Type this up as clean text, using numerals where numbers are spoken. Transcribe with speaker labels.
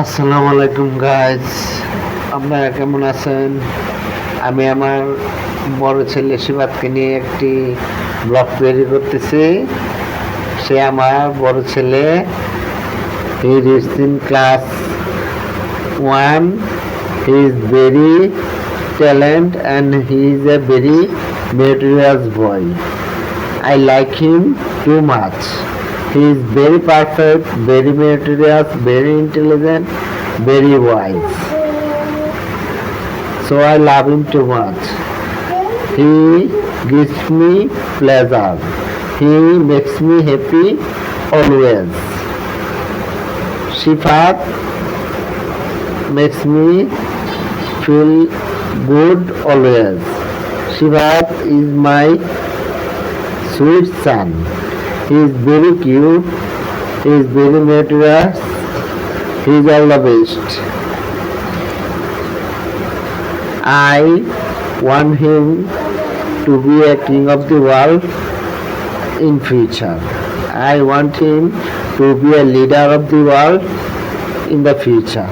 Speaker 1: আসসালামু আলাইকুম গাইজ, আপনারা কেমন আছেন? আমি আমার বড় ছেলে শিবাতকে নিয়ে একটি ব্লগ তৈরি করতেছি। সে আমার বড় ছেলে, he is in class 1. He is very talent and he is a very meritorious boy. I like him too much. He is very perfect, very meritorious, very intelligent, very wise. So I love him too much. He gives me pleasure. He makes me happy always. Shifat makes me feel good always. Shifat is my sweet son. He is very cute. He is very meritorious. He is all the best. I want him to be a king of the world in future. I want him to be a leader of the world in the future.